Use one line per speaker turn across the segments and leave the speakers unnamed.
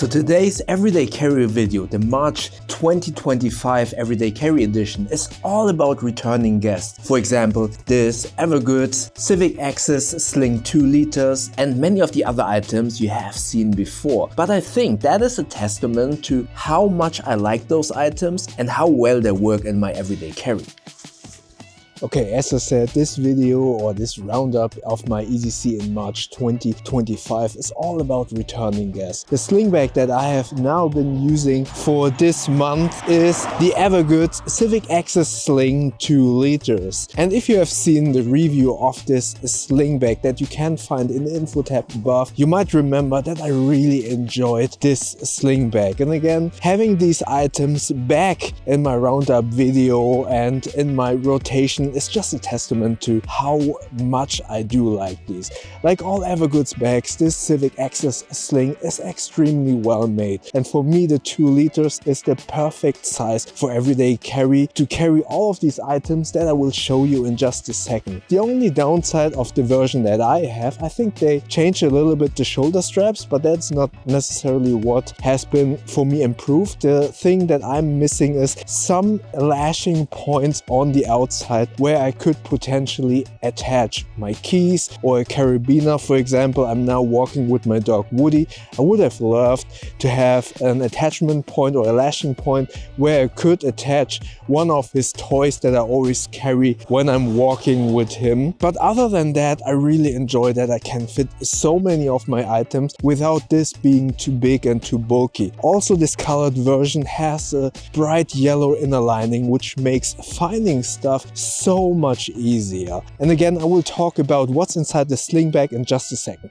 So today's Everyday Carry video, the March 2025 Everyday Carry edition, is all about returning guests. For example, this Evergoods, Civic Access Sling 2 liters and many of the other items you have seen before. But I think that is a testament to how much I like those items and how well they work in my everyday carry. Okay, as I said, this video or this roundup of my EDC in March 2025 is all about returning guests. The Slingbag that I have now been using for this month is the Evergoods Civic Access Sling 2 liters. And if you have seen the review of this Slingbag that you can find in the info tab above, you might remember that I really enjoyed this Slingbag. And again, having these items back in my roundup video and in my rotation is just a testament to how much I do like these. Like all Evergoods bags, this Civic Access Sling is extremely well made, and for me the 2 liters is the perfect size for everyday carry to carry all of these items that I will show you in just a second. The only downside of the version that I have, I think they changed a little bit the shoulder straps, but that's not necessarily what has been for me improved. The thing that I'm missing is some lashing points on the outside where I could potentially attach my keys or a carabiner. For example, I'm now walking with my dog Woody. I would have loved to have an attachment point or a lashing point where I could attach one of his toys that I always carry when I'm walking with him. But other than that, I really enjoy that I can fit so many of my items without this being too big and too bulky. Also, this colored version has a bright yellow inner lining, which makes finding stuff so much easier. And again, I will talk about what's inside the Slingbag in just a second.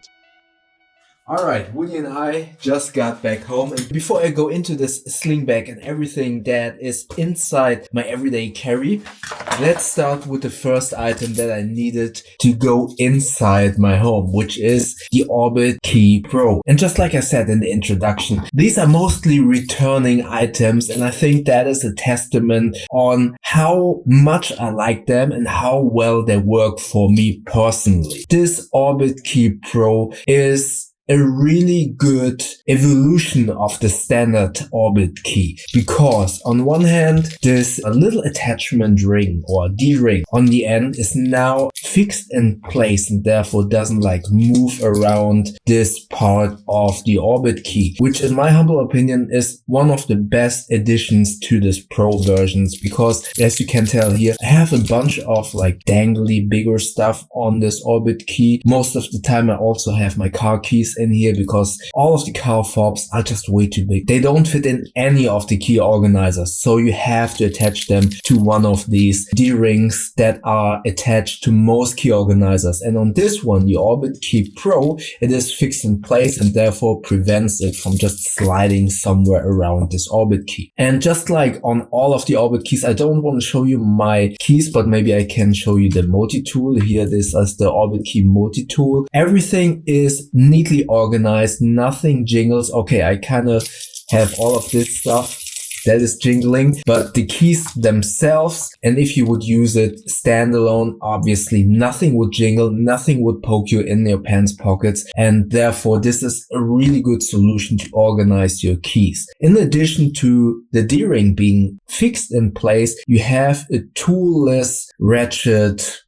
Alright, Woody and I just got back home, and before I go into this Slingbag and everything that is inside my everyday carry, let's start with the first item that I needed to go inside my home, which is the Orbit Key Pro. And just like I said in the introduction, these are mostly returning items, and I think that is a testament on how much I like them and how well they work for me personally. This Orbit Key Pro is a really good evolution of the standard Orbit key, because on one hand this little attachment ring or D-ring on the end is now fixed in place and therefore doesn't like move around this part of the Orbit key, which in my humble opinion is one of the best additions to this Pro versions, because as you can tell here, I have a bunch of like dangly bigger stuff on this Orbit key. Most of the time I also have my car keys in here because all of the car fobs are just way too big. They don't fit in any of the key organizers, so you have to attach them to one of these D-rings that are attached to most key organizers. And on this one, the Orbit Key Pro, it is fixed in place and therefore prevents it from just sliding somewhere around this Orbit key. And just like on all of the Orbit keys, I don't want to show you my keys, but maybe I can show you the multi-tool. Here this is the Orbit Key multi-tool. Everything is neatly organized, nothing jingles. Okay, I kind of have all of this stuff that is jingling, but the keys themselves, and if you would use it standalone, obviously nothing would jingle, nothing would poke you in your pants pockets, and therefore this is a really good solution to organize your keys. In addition to the D-ring being fixed in place, you have a toolless ratchet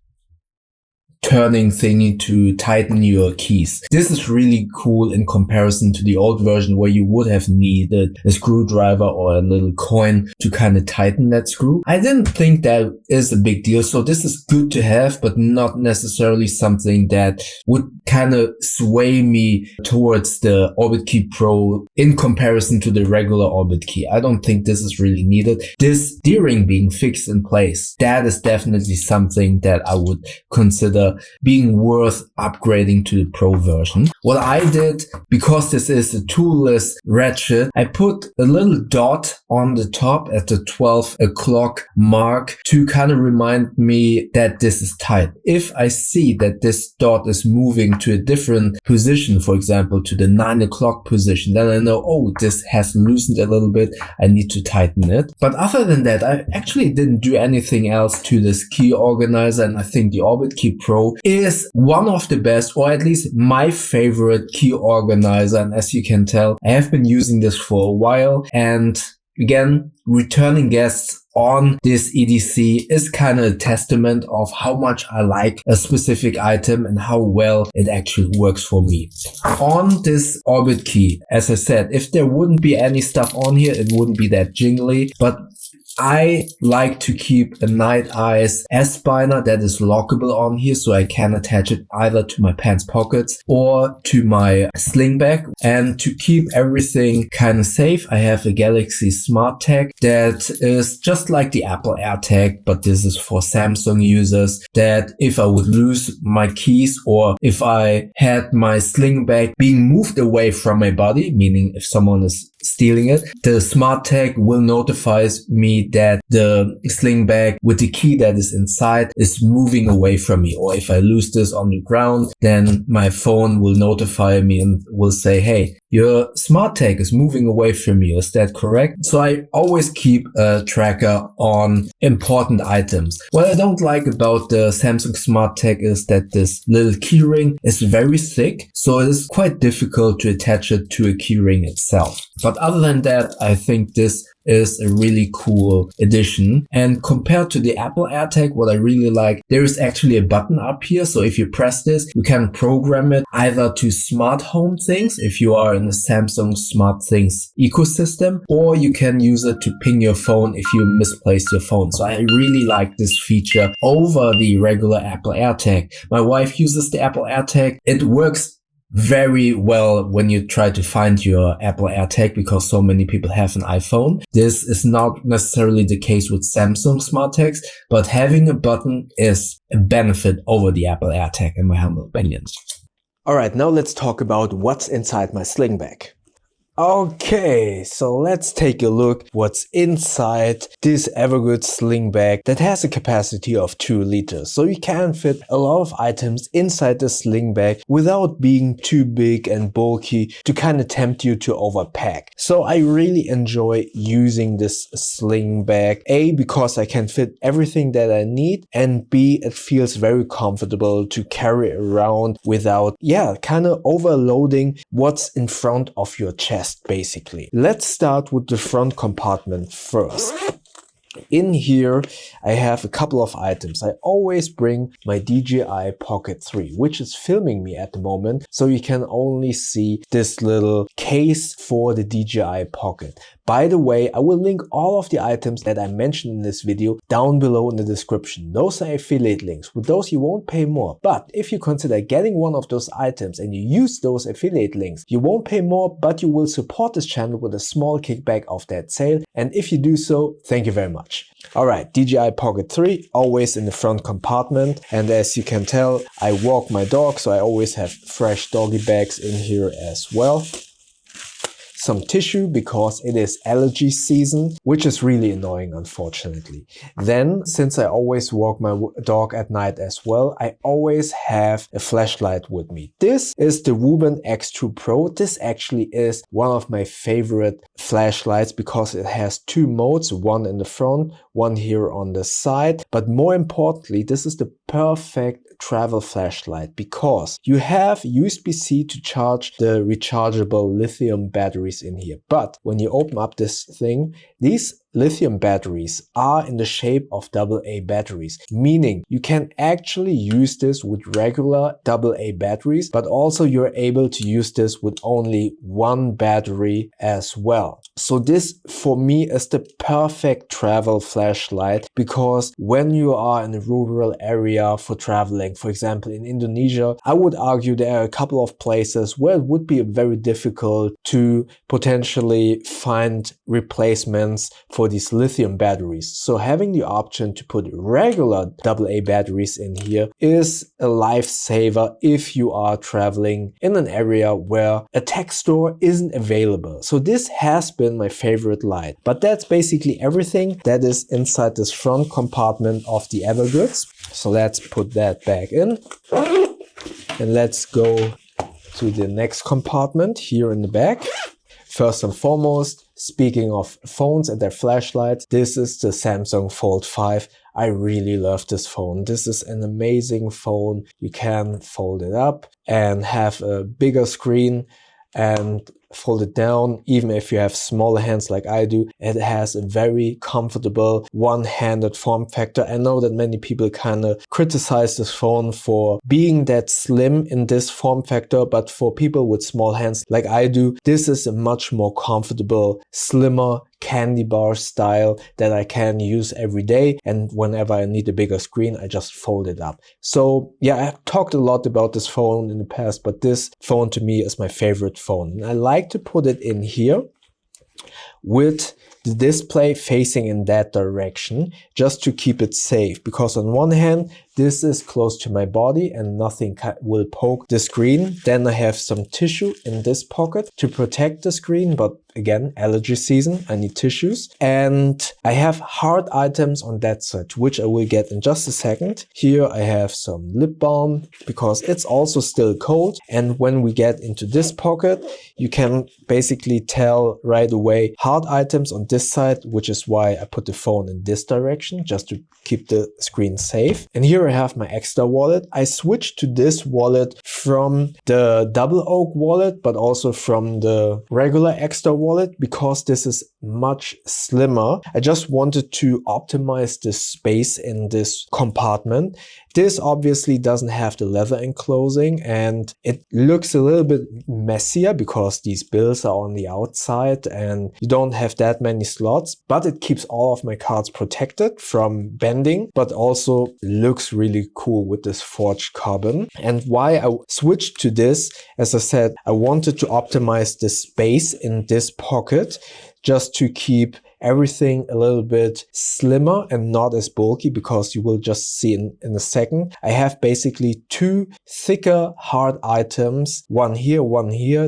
turning thingy to tighten your keys. This is really cool in comparison to the old version where you would have needed a screwdriver or a little coin to kind of tighten that screw. I didn't think that is a big deal, so this is good to have, but not necessarily something that would kind of sway me towards the Orbit Key Pro in comparison to the regular Orbit Key. I don't think this is really needed. This D-ring being fixed in place, that is definitely something that I would consider being worth upgrading to the Pro version. What I did, because this is a toolless ratchet, I put a little dot on the top at the 12 o'clock mark to kind of remind me that this is tight. If I see that this dot is moving to a different position, for example to the 9 o'clock position, then I know, oh, this has loosened a little bit, I need to tighten it. But other than that, I actually didn't do anything else to this key organizer, and I think the Orbit Key Pro Pro is one of the best, or at least my favorite key organizer. And as you can tell, I have been using this for a while, and again, returning guests on this EDC is kind of a testament of how much I like a specific item and how well it actually works for me. On this Orbit key, as I said, if there wouldn't be any stuff on here, it wouldn't be that jingly, but I like to keep a Night Eyes S-Spiner that is lockable on here, so I can attach it either to my pants pockets or to my Slingbag. And to keep everything kind of safe, I have a Galaxy Smart Tag that is just like the Apple AirTag, but this is for Samsung users, that if I would lose my keys or if I had my Slingbag being moved away from my body, meaning if someone is stealing it, the Smart Tag will notify me that the Slingbag with the key that is inside is moving away from me. Or if I lose this on the ground, then my phone will notify me and will say, hey, your Smart Tag is moving away from you. Is that correct? So I always keep a tracker on important items. What I don't like about the Samsung Smart Tag is that this little keyring is very thick, so it is quite difficult to attach it to a keyring itself. But other than that, I think this is a really cool addition. And compared to the Apple AirTag, what I really like, there is actually a button up here. So if you press this, you can program it either to smart home things, if you are in the Samsung Smart Things ecosystem, or you can use it to ping your phone if you misplaced your phone. So I really like this feature over the regular Apple AirTag. My wife uses the Apple AirTag. It works very well when you try to find your Apple AirTag because so many people have an iPhone. This is not necessarily the case with Samsung Smart Tags, but having a button is a benefit over the Apple AirTag in my humble opinion. Alright, now let's talk about what's inside my Slingbag. Okay, so let's take a look what's inside this Evergood Slingbag that has a capacity of 2 liters. So you can fit a lot of items inside the Slingbag without being too big and bulky to kind of tempt you to overpack. So I really enjoy using this Slingbag, A, because I can fit everything that I need, and B, it feels very comfortable to carry around without, kind of overloading what's in front of your chest. Basically, let's start with the front compartment first. In here, I have a couple of items. I always bring my DJI Pocket 3, which is filming me at the moment, so you can only see this little case for the DJI Pocket. By the way, I will link all of the items that I mentioned in this video down below in the description. Those are affiliate links. With those, you won't pay more. But if you consider getting one of those items and you use those affiliate links, you won't pay more, but you will support this channel with a small kickback of that sale. And if you do so, thank you very much. Alright, DJI Pocket 3, always in the front compartment. And as you can tell, I walk my dog, so I always have fresh doggy bags in here as well. Some tissue because it is allergy season, which is really annoying, unfortunately. Then, since I always walk my dog at night as well, I always have a flashlight with me. This is the Ruben X2 Pro. This actually is one of my favorite flashlights because it has 2 modes, one in the front, one here on the side. But more importantly, this is the perfect travel flashlight because you have USB-C to charge the rechargeable lithium batteries in here. But when you open up this thing, these lithium batteries are in the shape of AA batteries, meaning you can actually use this with regular AA batteries, but also you're able to use this with only 1 battery as well. So this for me is the perfect travel flashlight because when you are in a rural area for traveling, for example in Indonesia, I would argue there are a couple of places where it would be very difficult to potentially find replacements for these lithium batteries. So having the option to put regular AA batteries in here is a lifesaver if you are traveling in an area where a tech store isn't available. So this has been my favorite light. But that's basically everything that is inside this front compartment of the Evergoods. So let's put that back in. And let's go to the next compartment here in the back. First and foremost, speaking of phones and their flashlights, this is the Samsung Fold 5. I really love this phone. This is an amazing phone. You can fold it up and have a bigger screen and fold it down. Even if you have smaller hands like I do, it has a very comfortable one-handed form factor. I know that many people kind of criticize this phone for being that slim in this form factor, but for people with small hands like I do, this is a much more comfortable, slimmer candy bar style that I can use every day, and whenever I need a bigger screen, I just fold it up. So yeah, I've talked a lot about this phone in the past, but this phone to me is my favorite phone. And I like to put it in here with the display facing in that direction, just to keep it safe, because on one hand this is close to my body and nothing will poke the screen. Then I have some tissue in this pocket to protect the screen, but again, allergy season, I need tissues. And I have hard items on that side, which I will get in just a second. Here I have some lip balm because it's also still cold. And when we get into this pocket, you can basically tell right away hard items on this side, which is why I put the phone in this direction, just to keep the screen safe. And here I have my extra wallet. I switched to this wallet from the double oak wallet, but also from the regular extra wallet, because this is much slimmer. I just wanted to optimize the space in this compartment. This obviously doesn't have the leather enclosing, and it looks a little bit messier because these bills are on the outside and you don't have that many slots, but it keeps all of my cards protected from bending, but also looks really cool with this forged carbon. And why I switched to this, as I said, I wanted to optimize the space in this pocket just to keep everything a little bit slimmer and not as bulky, because you will just see in a second. I have basically two thicker hard items, one here,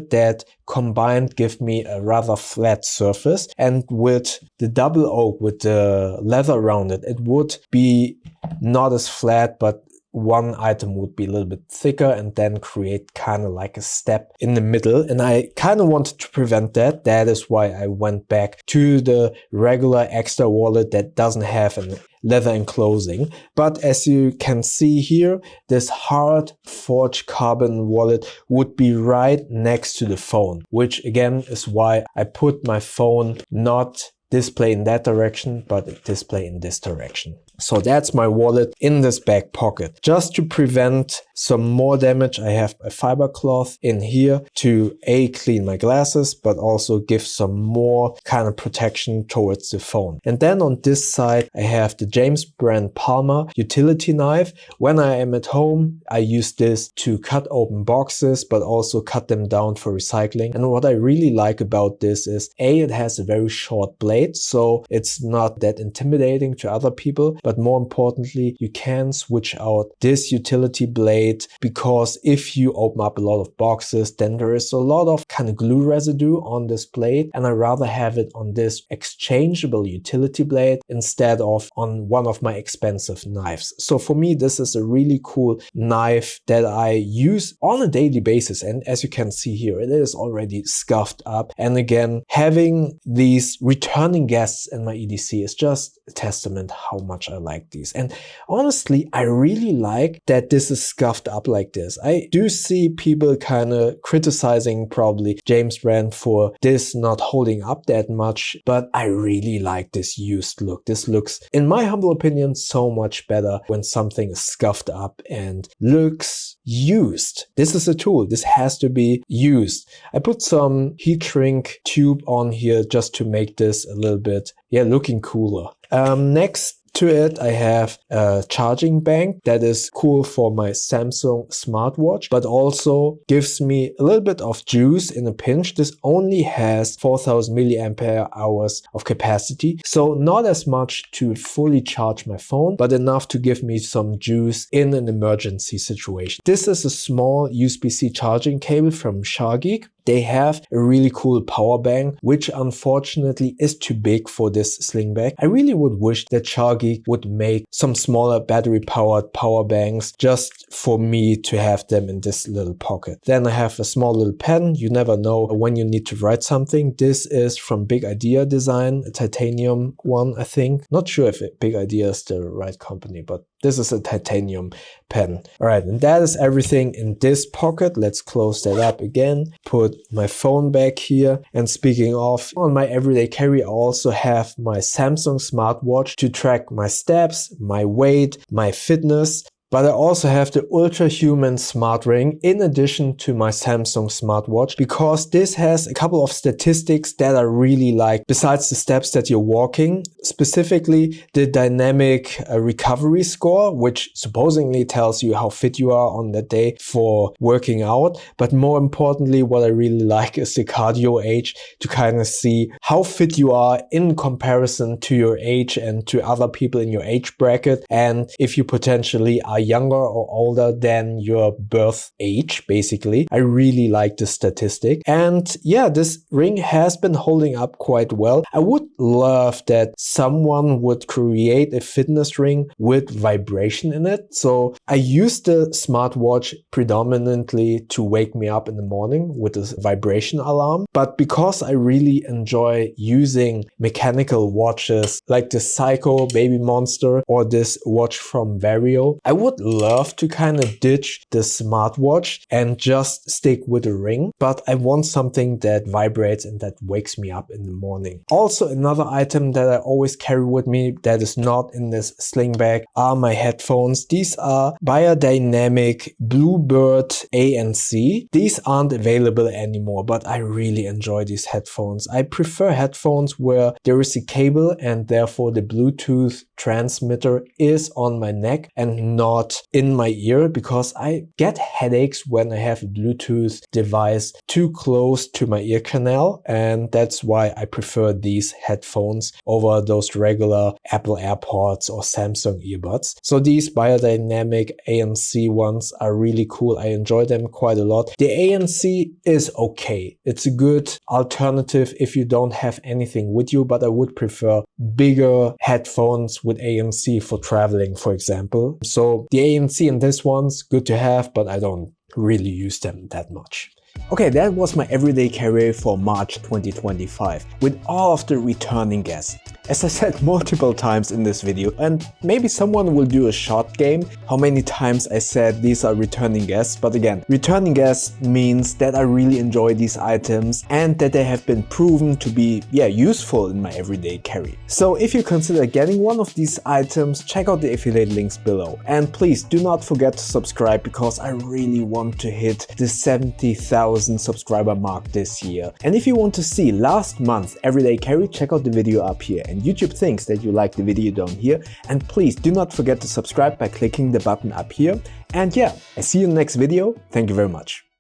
that combined give me a rather flat surface. And with the double oak, with the leather around it, it would be not as flat, but one item would be a little bit thicker and then create kind of like a step in the middle. And I kind of wanted to prevent that. That is why I went back to the regular extra wallet that doesn't have a leather enclosing. But as you can see here, this hard forged carbon wallet would be right next to the phone, which again is why I put my phone not display in that direction, but display in this direction. So that's my wallet in this back pocket. Just to prevent some more damage, I have a fiber cloth in here to clean my glasses, but also give some more kind of protection towards the phone. And then on this side, I have the James brand Palmer utility knife. When I am at home, I use this to cut open boxes, but also cut them down for recycling. And what I really like about this is it has a very short blade, so it's not that intimidating to other people. But more importantly, you can switch out this utility blade, because if you open up a lot of boxes, then there is a lot of kind of glue residue on this blade, and I'd rather have it on this exchangeable utility blade instead of on one of my expensive knives. So for me, this is a really cool knife that I use on a daily basis. And as you can see here, it is already scuffed up. And again, having these returning guests in my EDC is just a testament how much I like these. And honestly, I really like that this is scuffed up like this. I do see people kind of criticizing probably James brand for this not holding up that much, but I really like this used look. This looks, in my humble opinion, so much better when something is scuffed up and looks used. This is a tool. This has to be used. I put some heat shrink tube on here just to make this a little bit, looking cooler. Next to it, I have a charging bank that is cool for my Samsung smartwatch, but also gives me a little bit of juice in a pinch. This only has 4000 milliampere hours of capacity, so not as much to fully charge my phone, but enough to give me some juice in an emergency situation. This is a small USB-C charging cable from SharGeek. They have a really cool power bank, which unfortunately is too big for this sling bag. I really would wish that CharGeek would make some smaller battery powered power banks just for me to have them in this little pocket. Then I have a small little pen. You never know when you need to write something. This is from Big Idea Design, a titanium one, I think. Not sure if Big Idea is the right company, but this is a titanium pen. All right, and that is everything in this pocket. Let's close that up again. Put my phone back here. And speaking of, on my everyday carry, I also have my Samsung smartwatch to track my steps, my weight, my fitness. But I also have the Ultrahuman smart ring in addition to my Samsung smartwatch, because this has a couple of statistics that I really like besides the steps that you're walking. Specifically the dynamic recovery score, which supposedly tells you how fit you are on that day for working out. But more importantly, what I really like is the cardio age, to kind of see how fit you are in comparison to your age and to other people in your age bracket, and if you potentially are younger or older than your birth age. Basically, I really like this statistic. And yeah, this ring has been holding up quite well. I would love that someone would create a fitness ring with vibration in it. So I use the smartwatch predominantly to wake me up in the morning with this vibration alarm. But because I really enjoy using mechanical watches like the Psycho Baby Monster or this watch from Vario, I would love to kind of ditch the smartwatch and just stick with a ring, but I want something that vibrates and that wakes me up in the morning. Also, another item that I always carry with me that is not in this sling bag are my headphones. These are Biodynamic Bluebird ANC. These aren't available anymore, but I really enjoy these headphones. I prefer headphones where there is a cable and therefore the Bluetooth transmitter is on my neck and not in my ear, because I get headaches when I have a Bluetooth device too close to my ear canal, and that's why I prefer these headphones over those regular Apple AirPods or Samsung earbuds. So these Biodynamic ANC ones are really cool. I enjoy them quite a lot. The ANC is okay. It's a good alternative if you don't have anything with you, but I would prefer bigger headphones with ANC for traveling, for example. So the ANC in this one's good to have, but I don't really use them that much. Okay, that was my everyday carry for March 2025 with all of the returning guests. As I said multiple times in this video, and maybe someone will do a short game how many times I said these are returning guests, but again, returning guests means that I really enjoy these items and that they have been proven to be useful in my everyday carry. So if you consider getting one of these items, check out the affiliate links below. And please do not forget to subscribe, because I really want to hit the 70,000 subscriber mark this year. And if you want to see last month's everyday carry, check out the video up here. And YouTube thinks that you like the video down here. And please do not forget to subscribe by clicking the button up here. And yeah, I see you in the next video. Thank you very much.